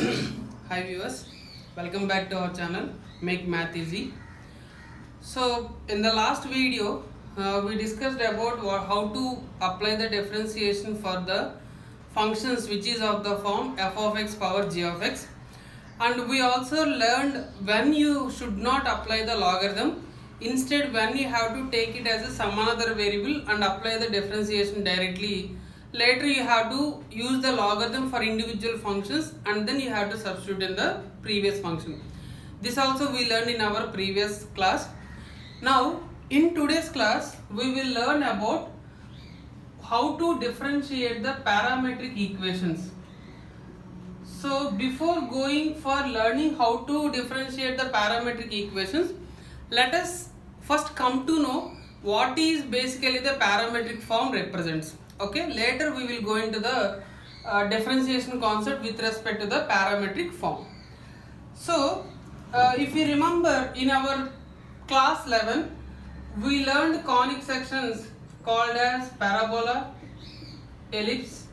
Hi viewers, welcome back to our channel Make Math Easy. So in the last video we discussed about how to apply the differentiation for the functions which is of the form f of x power g of x, and we also learned when you should not apply the logarithm. Instead, when you have to take it as a some another variable and apply the differentiation directly. Later you have to use the logarithm for individual functions and then you have to substitute in the previous function. This also we learned in our previous class. Now in today's class we will learn about how to differentiate the parametric equations. So before going for learning how to differentiate the parametric equations, let us first come to know what is basically the parametric form represents. Okay, later we will go into the differentiation concept with respect to the parametric form. So if you remember, in our class 11 we learned conic sections called as parabola, ellipse,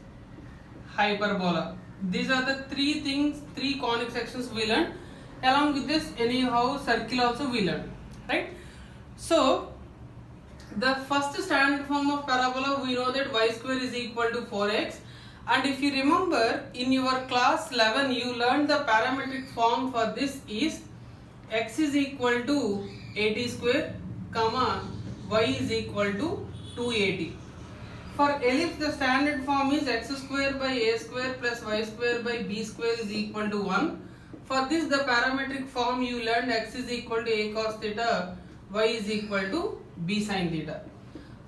hyperbola. These are the three conic sections we learned. Along with this, anyhow circle also we learned, right? So the first standard form of parabola, we know that y square is equal to 4x, and if you remember in your class 11 you learned the parametric form for this is x is equal to 80 square comma y is equal to 280. For ellipse the standard form is x square by a square plus y square by b square is equal to 1. For this the parametric form you learned x is equal to a cos theta, y is equal to b sin theta.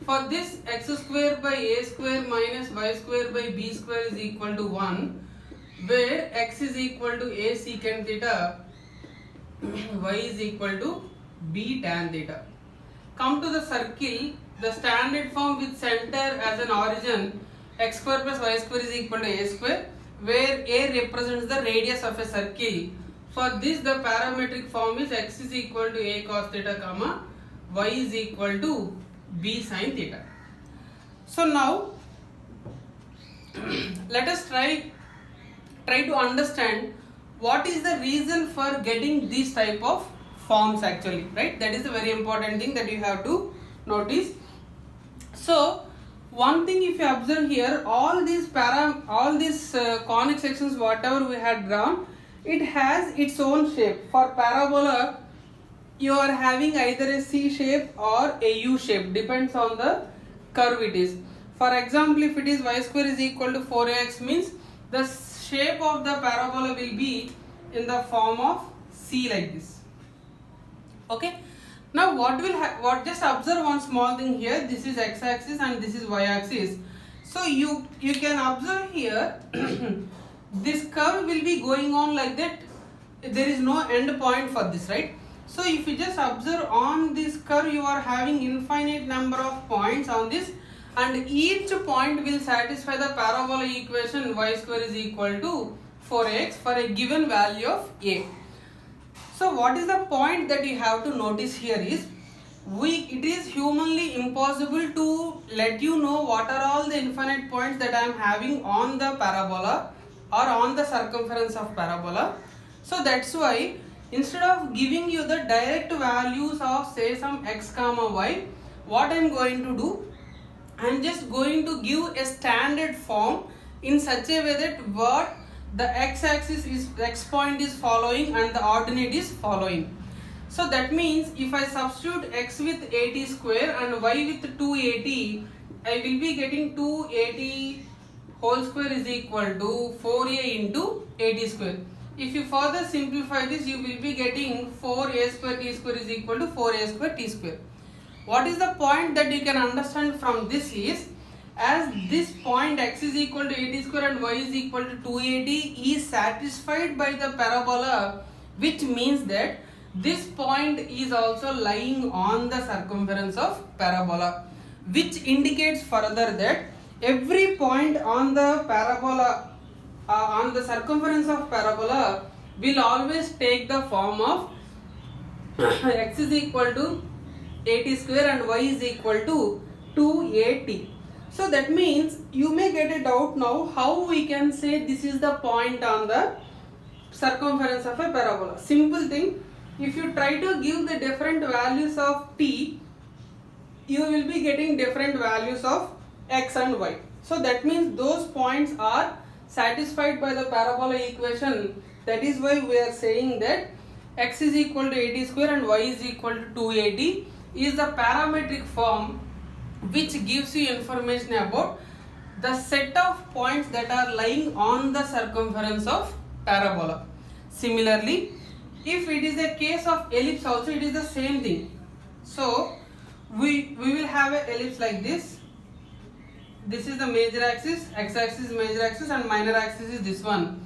For this x square by a square minus y square by b square is equal to 1, where x is equal to a secant theta, y is equal to b tan theta. Come to the circle, the standard form with center as an origin, x square plus y square is equal to a square, where a represents the radius of a circle. For this the parametric form is x is equal to a cos theta comma y is equal to b sin theta. So now let us try to understand what is the reason for getting these type of forms actually, right? That is a very important thing that you have to notice. So one thing, if you observe here, all these conic sections whatever we had drawn, it has its own shape. For parabola you are having either a C shape or a U shape, depends on the curve it is. For example, if it is y square is equal to 4x, means the shape of the parabola will be in the form of C like this. Okay. Now just observe one small thing here. This is x-axis and this is y-axis. So you can observe here this curve will be going on like that. There is no end point for this, right? So if you just observe on this curve, you are having infinite number of points on this, and each point will satisfy the parabola equation y square is equal to 4x for a given value of a. So what is the point that you have to notice here is, it is humanly impossible to let you know what are all the infinite points that I am having on the parabola or on the circumference of parabola. So that's why instead of giving you the direct values of say some x comma y, what I am going to do, I am just going to give a standard form in such a way that what the x-axis is, x point is following and the ordinate is following. So that means if I substitute x with 80 square and y with 280, I will be getting 280 whole square is equal to 4a into 80 square. If you further simplify this, you will be getting 4a square t square is equal to 4a square t square. What is the point that you can understand from this is, as this point x is equal to 80 square and y is equal to 280 is satisfied by the parabola, which means that this point is also lying on the circumference of parabola, which indicates further that every point on the parabola on the circumference of parabola will always take the form of x is equal to 80 square and y is equal to 280. So that means you may get a doubt now how we can say this is the point on the circumference of a parabola. Simple thing, if you try to give the different values of t, you will be getting different values of x and y. So that means those points are satisfied by the parabola equation. That is why we are saying that x is equal to 80 square and y is equal to 280 is the parametric form which gives you information about the set of points that are lying on the circumference of parabola. Similarly, if it is a case of ellipse also, it is the same thing. So we will have an ellipse like this. This is the major axis, x-axis is major axis, and minor axis is this one.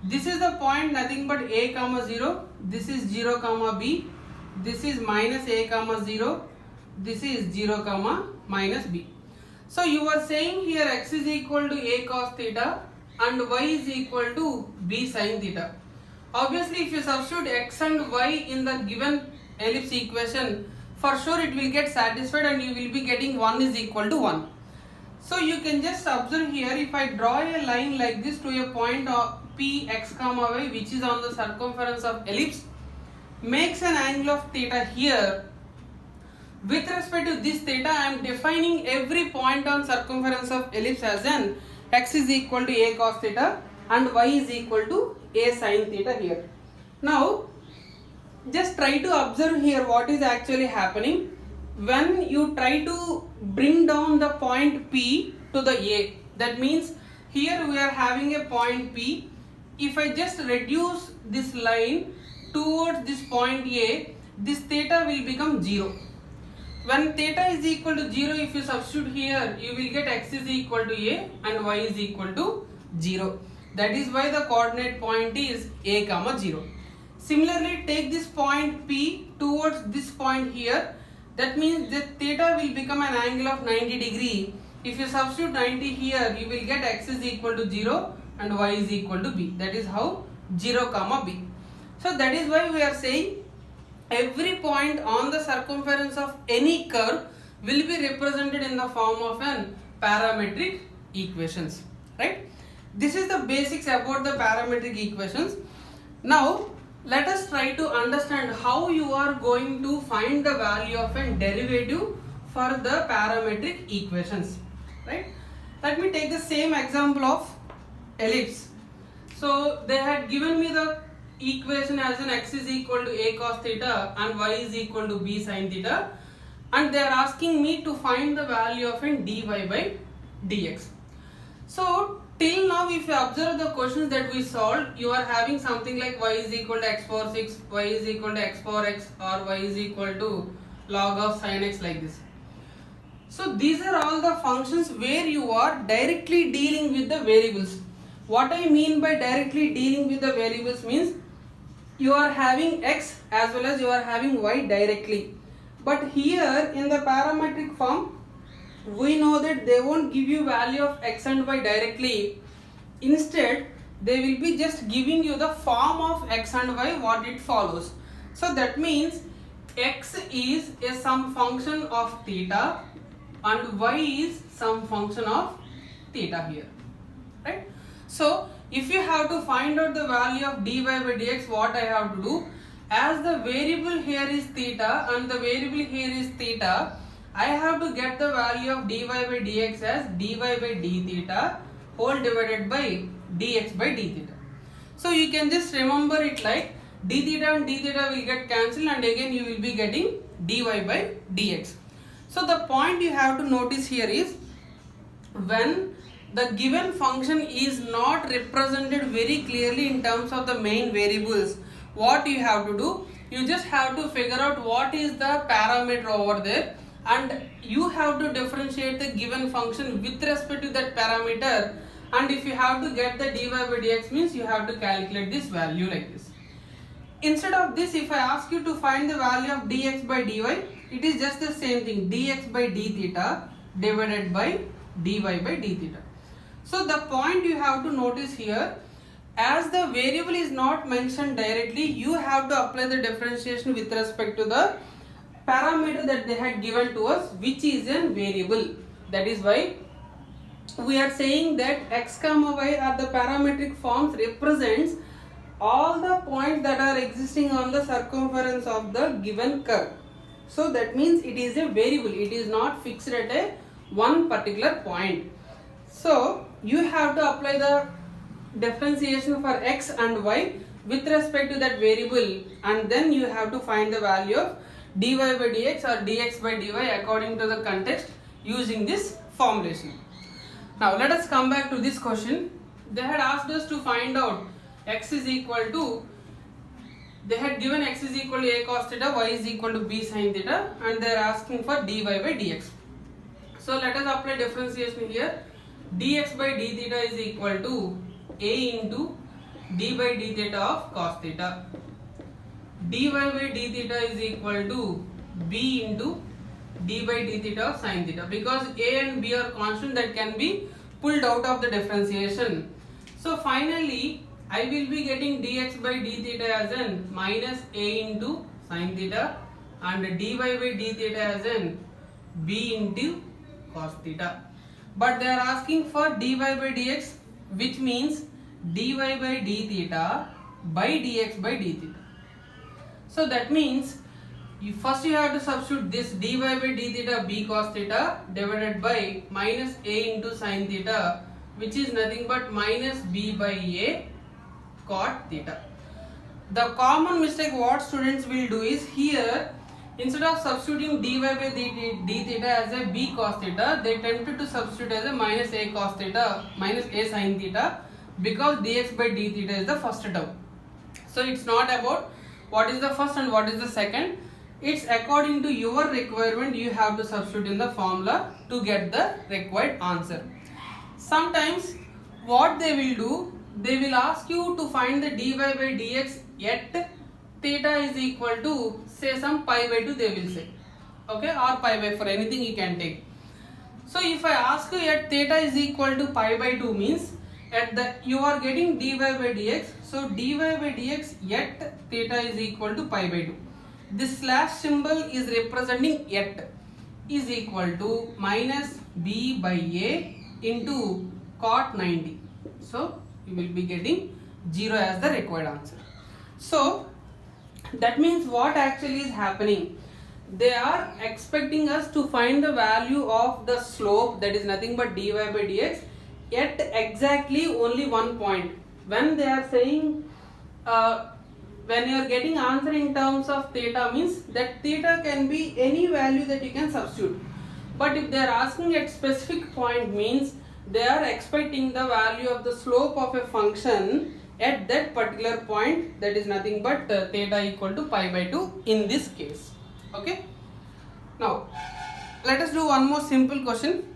This is the point nothing but a comma 0. This is 0 comma b. This is minus a comma 0. This is 0 comma minus b. So you are saying here x is equal to a cos theta and y is equal to b sin theta. Obviously, if you substitute x and y in the given ellipse equation, for sure it will get satisfied and you will be getting 1 is equal to 1. So you can just observe here, if I draw a line like this to a point of p x comma y which is on the circumference of ellipse, makes an angle of theta here. With respect to this theta, I am defining every point on circumference of ellipse as an x is equal to a cos theta and y is equal to a sin theta here. Now just try to observe here what is actually happening when you try to bring down the point P to the A. That means here we are having a point P. If I just reduce this line towards this point A, this theta will become 0. When theta is equal to 0, if you substitute here, you will get x is equal to A and y is equal to 0. That is why the coordinate point is A comma 0. Similarly, take this point P towards this point here. That means that theta will become an angle of 90 degree. If you substitute 90 here, you will get x is equal to 0 and y is equal to b. That is how 0 comma b. So that is why we are saying every point on the circumference of any curve will be represented in the form of an parametric equations, right? This is the basics about the parametric equations. Now let us try to understand how you are going to find the value of a derivative for the parametric equations, right? Let me take the same example of ellipse. So they had given me the equation as an x is equal to a cos theta and y is equal to b sin theta, and they are asking me to find the value of a dy by dx. So till now, if you observe the questions that we solved, you are having something like y is equal to x power 6, y is equal to x power x, or y is equal to log of sin x, like this. So these are all the functions where you are directly dealing with the variables. What I mean by directly dealing with the variables means you are having x as well as you are having y directly. But here in the parametric form, we know that they won't give you value of x and y directly. Instead, they will be just giving you the form of x and y, what it follows. So that means x is a some function of theta and y is some function of theta here, right? So if you have to find out the value of dy by dx, what I have to do, as the variable here is theta and the variable here is theta, I have to get the value of dy by dx as dy by d theta whole divided by dx by d theta. So you can just remember it like d theta and d theta will get cancelled and again you will be getting dy by dx. So the point you have to notice here is when the given function is not represented very clearly in terms of the main variables, what you have to do, you just have to figure out what is the parameter over there and you have to differentiate the given function with respect to that parameter, and if you have to get the dy by dx means you have to calculate this value like this. Instead of this, if I ask you to find the value of dx by dy, it is just the same thing, dx by d theta divided by dy by d theta. So the point you have to notice here, as the variable is not mentioned directly, you have to apply the differentiation with respect to the parameter that they had given to us, which is a variable. That is why we are saying that x comma y are the parametric forms represents all the points that are existing on the circumference of the given curve. So that means it is a variable, it is not fixed at a one particular point. So you have to apply the differentiation for x and y with respect to that variable, and then you have to find the value of dy by dx or dx by dy according to the context using this formulation. Now let us come back to this question. They had asked us to find out x is equal to, they had given x is equal to a cos theta, y is equal to b sin theta, and they are asking for dy by dx. So let us apply differentiation here. Dx by d theta is equal to a into d by d theta of cos theta. Dy by d theta is equal to b into d by d theta of sin theta, because a and b are constant that can be pulled out of the differentiation. So finally I will be getting dx by d theta as in minus a into sin theta and dy by d theta as in b into cos theta. But they are asking for dy by dx, which means dy by d theta by dx by d theta. So that means you have to substitute this dy by d theta b cos theta divided by minus a into sin theta, which is nothing but minus b by a cot theta. The common mistake what students will do is, here instead of substituting dy by d theta as a b cos theta, they tempted to substitute as a minus a cos theta minus a sin theta, because dx by d theta is the first term. So it's not about what is the first and what is the second. It's according to your requirement, you have to substitute in the formula to get the required answer. Sometimes what they will do, they will ask you to find the dy by dx at theta is equal to say some pi by 2, they will say, okay, or pi by 4, anything you can take. So if I ask you at theta is equal to pi by 2 means at the you are getting dy by dx, so dy by dx at theta is equal to pi by 2. This slash symbol is representing at is equal to minus b by a into cot 90. So you will be getting 0 as the required answer. So that means what actually is happening, they are expecting us to find the value of the slope, that is nothing but dy by dx at exactly only one point. When they are saying when you are getting answer in terms of theta, means that theta can be any value that you can substitute. But if they are asking at specific point, means they are expecting the value of the slope of a function at that particular point, that is nothing but theta equal to pi by 2 in this case. Okay. Now let us do one more simple question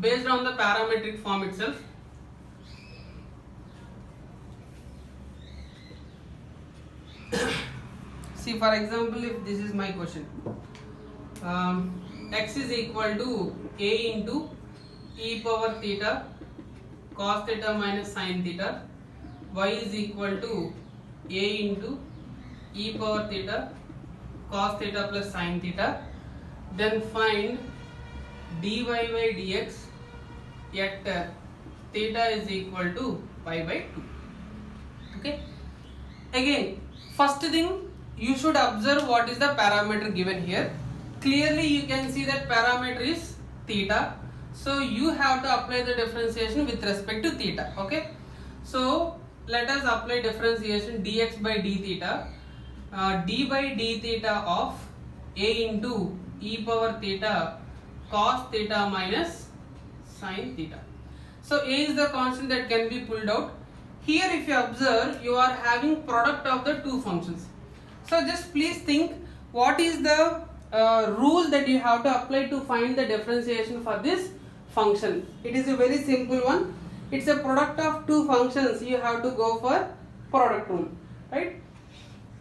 based on the parametric form itself. See, for example, if this is my question, x is equal to a into e power theta cos theta minus sin theta, y is equal to a into e power theta cos theta plus sin theta, then find dy by dx at theta is equal to pi by 2. Okay. Again, first thing, you should observe what is the parameter given here. Clearly you can see that parameter is theta, so you have to apply the differentiation with respect to theta. Okay. So let us apply differentiation dx by d theta, d by d theta of a into e power theta cos theta minus sin theta. So a is the constant that can be pulled out. Here if you observe, you are having product of the two functions. So just please think what is the rule that you have to apply to find the differentiation for this function. It is a very simple one. It's a product of two functions, you have to go for product rule, right?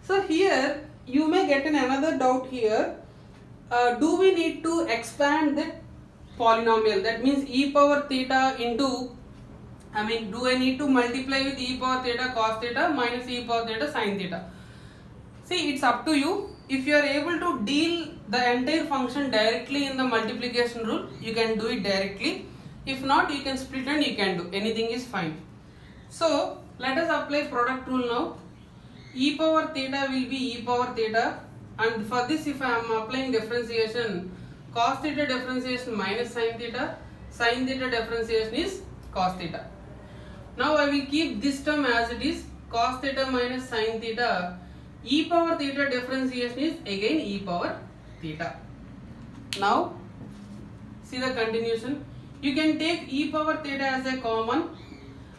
So here you may get another doubt here. Do we need to expand the polynomial? That means e power theta into, do I need to multiply with e power theta cos theta minus e power theta sin theta? See, it's up to you. If you are able to deal the entire function directly in the multiplication rule, you can do it directly. If not, you can split and you can do anything is fine. So Let us apply product rule now. E power theta will be e power theta, and for this if I am applying differentiation, cos theta differentiation minus sin theta differentiation is cos theta. Now I will keep this term as it is, cos theta minus sin theta. E power theta differentiation is again e power theta. Now see the continuation. You can take e power theta as a common,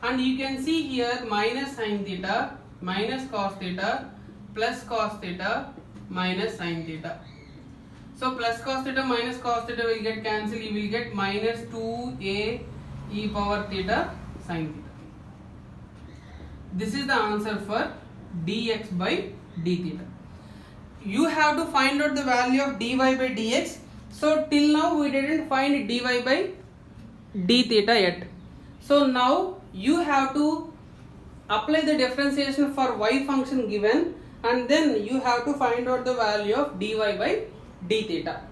and you can see here minus sin theta minus cos theta plus cos theta minus sin theta. So plus cos theta minus cos theta will get cancelled. You will get minus 2a e power theta sin theta. This is the answer for dx by d theta. You have to find out the value of dy by dx. So till now we didn't find dy by d theta yet. So now you have to apply the differentiation for y function given, and then you have to find out the value of dy by d theta.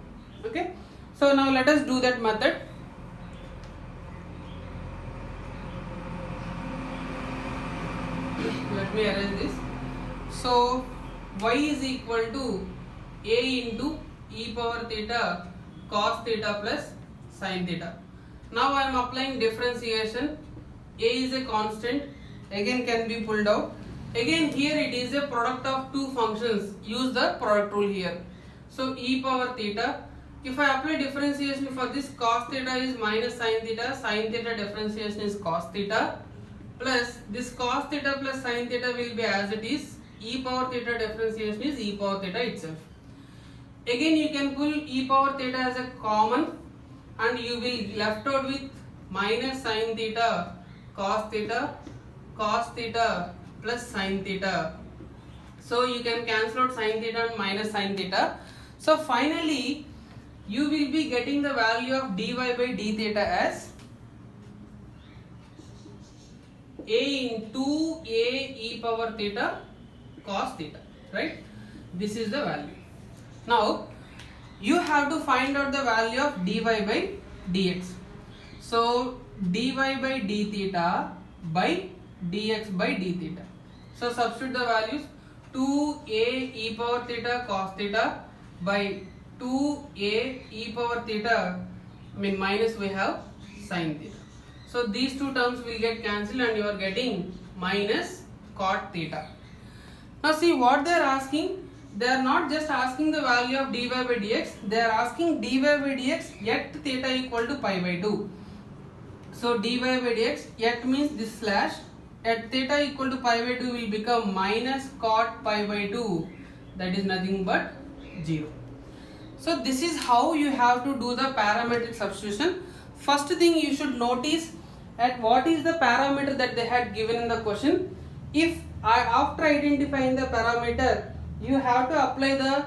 Okay. So now let us do that method. Let me arrange this. So y is equal to a into e power theta cos theta plus sin theta. Now I am applying differentiation. A is a constant, again can be pulled out. Again here it is a product of two functions. Use the product rule here. So e power theta. If I apply differentiation for this, cos theta is minus sin theta differentiation is cos theta, plus this cos theta plus sin theta will be as it is, e power theta differentiation is e power theta itself. Again you can pull e power theta as a common, and you will left out with minus sin theta cos theta plus sin theta. So you can cancel out sin theta and minus sin theta. So finally you will be getting the value of dy by d theta as a into a e power theta cos theta, right? This is the value. Now you have to find out the value of dy by dx. So dy by d theta by dx by d theta. So substitute the values, 2a e power theta cos theta by 2a e power theta, minus we have sin theta. So these two terms will get cancelled and you are getting minus cot theta. Now see what they are asking. They are not just asking the value of dy by dx, they are asking dy by dx at theta equal to pi by 2. So dy by dx at means this slash, at theta equal to pi by 2 will become minus cot pi by 2, that is nothing but 0. So this is how you have to do the parametric substitution. First thing you should notice at what is the parameter that they had given in the question. If after identifying the parameter, you have to apply the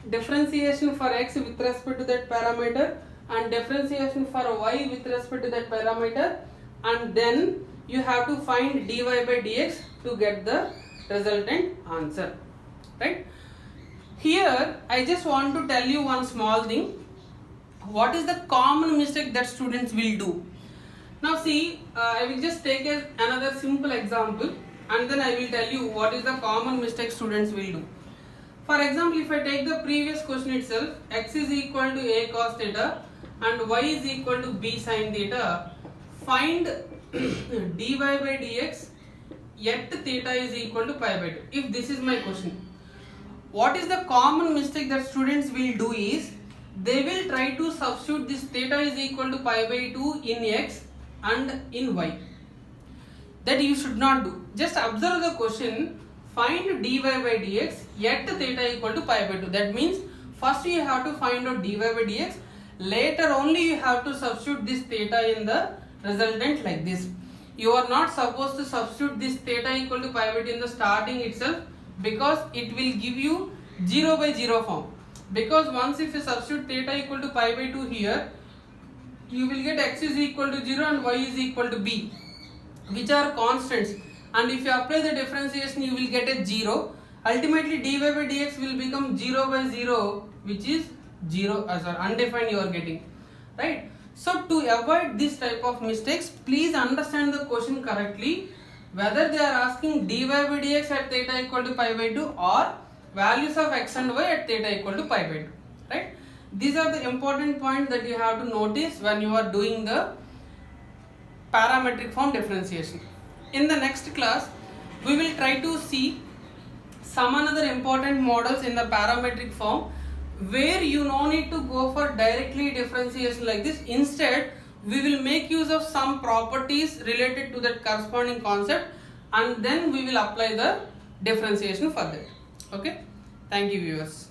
differentiation for x with respect to that parameter and differentiation for y with respect to that parameter, and then you have to find dy by dx to get the resultant answer, right? Here I just want to tell you one small thing. What is the common mistake that students will do? Now see, I will just take another simple example and then I will tell you what is the common mistake students will do. For example, if I take the previous question itself, x is equal to a cos theta and y is equal to b sin theta, find dy by dx at theta is equal to pi by 2. If this is my question, what is the common mistake that students will do is, they will try to substitute this theta is equal to pi by 2 in x and in y. That you should not do. Just observe the question, find dy by dx at theta equal to pi by 2. That means first you have to find out dy by dx, later only you have to substitute this theta in the resultant like this. You are not supposed to substitute this theta equal to pi by 2 in the starting itself, because it will give you 0 by 0 form. Because once if you substitute theta equal to pi by 2 here, you will get x is equal to 0 and y is equal to b, which are constants, and if you apply the differentiation you will get a 0. Ultimately dy by dx will become 0 by 0, which is 0 as undefined you are getting, right? So to avoid this type of mistakes, please understand the question correctly whether they are asking dy by dx at theta equal to pi by 2 or values of x and y at theta equal to pi by 2, right? These are the important points that you have to notice when you are doing the parametric form differentiation. In the next class, we will try to see some another important models in the parametric form where you no need to go for directly differentiation like this. Instead, we will make use of some properties related to that corresponding concept, and then we will apply the differentiation for that. Okay, thank you viewers.